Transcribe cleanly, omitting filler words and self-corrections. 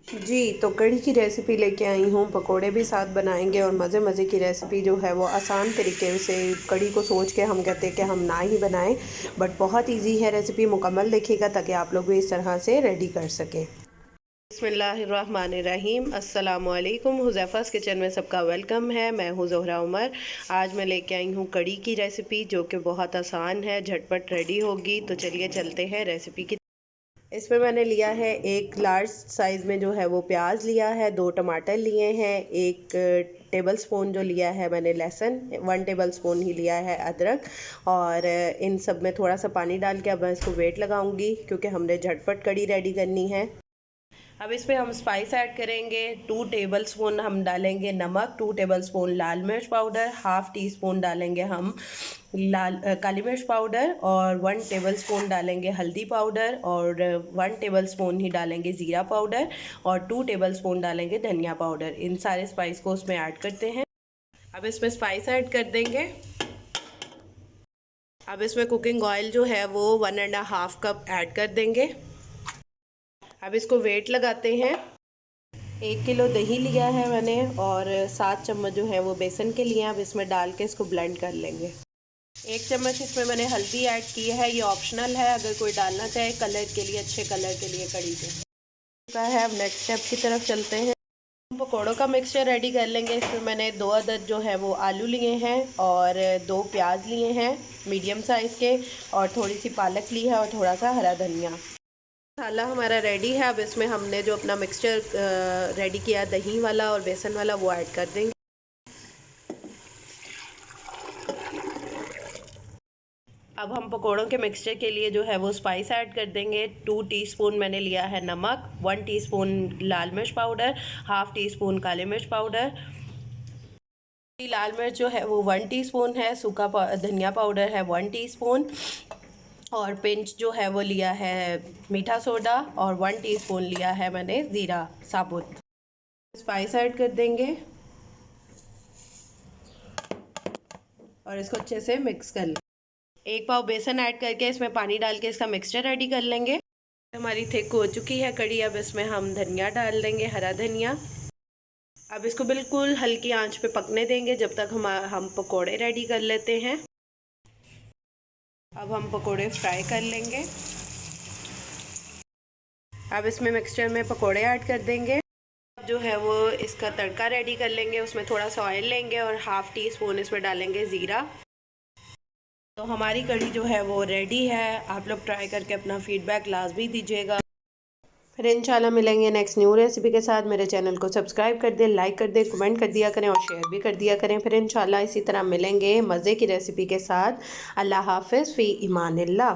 जी, तो कढ़ी की रेसिपी लेके आई हूँ। पकोड़े भी साथ बनाएंगे और मज़े मज़े की रेसिपी जो है वो आसान तरीके से। कढ़ी को सोच के हम कहते हैं कि हम ना ही बनाएं, बट बहुत इजी है रेसिपी। मुकम्मल देखिएगा ताकि आप लोग भी इस तरह से रेडी कर सकें। बिस्मिल्लाहिर्रहमानिर्रहीम। अस्सलामुअलैकुम। हुज़ैफ़ा's किचन में सबका वेलकम है। मैं हूँ ज़ोहरा उमर। आज मैं लेके आई हूँ कढ़ी की रेसिपी, जो कि बहुत आसान है, झटपट रेडी होगी। तो चलिए चलते हैं रेसिपी की। इसमें मैंने लिया है एक लार्ज साइज़ में जो है वो प्याज लिया है, 2 टमाटर लिए हैं, 1 टेबल स्पून जो लिया है मैंने लहसुन, 1 टेबल स्पून ही लिया है अदरक। और इन सब में थोड़ा सा पानी डाल के अब मैं इसको वेट लगाऊंगी, क्योंकि हमने झटपट कढ़ी रेडी करनी है। अब इसमें हम स्पाइस ऐड करेंगे। 2 टेबल स्पून हम डालेंगे नमक, 2 टेबल स्पून लाल मिर्च पाउडर, हाफ़ टी स्पून डालेंगे हम काली मिर्च पाउडर, और 1 टेबल स्पून डालेंगे हल्दी पाउडर, और 1 टेबल स्पून ही डालेंगे ज़ीरा पाउडर, और 2 टेबल स्पून डालेंगे धनिया पाउडर। इन सारे स्पाइस को उसमें ऐड करते हैं। अब इसमें स्पाइस ऐड कर देंगे। अब इसमें कुकिंग ऑयल जो है वो 1.5 कप ऐड कर देंगे। अब इसको वेट लगाते हैं। 1 किलो दही लिया है मैंने, और 7 चम्मच जो है वो बेसन के लिए। अब इसमें डाल के इसको ब्लेंड कर लेंगे। 1 चम्मच इसमें मैंने हल्दी ऐड की है, ये ऑप्शनल है, अगर कोई डालना चाहे कलर के लिए, अच्छे कलर के लिए कढ़ी के है। अब नेक्स्ट स्टेप की तरफ चलते हैं। पकौड़ों का मिक्सचर रेडी कर लेंगे। इसमें मैंने 2 अदद जो है वो आलू लिए हैं, और 2 प्याज लिए हैं मीडियम साइज़ के, और थोड़ी सी पालक ली है, और थोड़ा सा हरा धनिया। मसाला हमारा रेडी है। अब इसमें हमने जो अपना मिक्सचर रेडी किया दही वाला और बेसन वाला, वो ऐड कर देंगे। अब हम पकोड़ों के मिक्सचर के लिए जो है वो स्पाइस ऐड कर देंगे। 2 टीस्पून मैंने लिया है नमक, 1 टीस्पून लाल मिर्च पाउडर, हाफ़ टी स्पून काली मिर्च पाउडर। लाल मिर्च जो है वो 1 टीस्पून है, सूखा धनिया पाउडर है 1 टीस्पून, और पिंच जो है वो लिया है मीठा सोडा, और 1 टीस्पून लिया है मैंने ज़ीरा साबुत। स्पाइस ऐड कर देंगे और इसको अच्छे से मिक्स कर लेंगे। 1 पाव बेसन ऐड करके इसमें पानी डाल के इसका मिक्सचर रेडी कर लेंगे। हमारी थिक हो चुकी है कढ़ी। अब इसमें हम धनिया डाल देंगे, हरा धनिया। अब इसको बिल्कुल हल्की आंच पे पकने देंगे जब तक हम पकोड़े रेडी कर लेते हैं। अब हम पकोड़े फ्राई कर लेंगे। अब इसमें मिक्सचर में पकोड़े ऐड कर देंगे। जो है वो इसका तड़का रेडी कर लेंगे। उसमें थोड़ा सा ऑयल लेंगे और हाफ़ टी स्पून इसमें डालेंगे ज़ीरा। तो हमारी कढ़ी जो है वो रेडी है। आप लोग ट्राई करके अपना फीडबैक लाजमी दीजिएगा। फिर इंशाल्लाह मिलेंगे नेक्स्ट न्यू रेसिपी के साथ। मेरे चैनल को सब्सक्राइब कर दें, लाइक कर दें, कमेंट कर दिया करें और शेयर भी कर दिया करें। फिर इंशाल्लाह इसी तरह मिलेंगे मज़े की रेसिपी के साथ। अल्लाह हाफ़िज़, फ़ी इमानिल्लाह।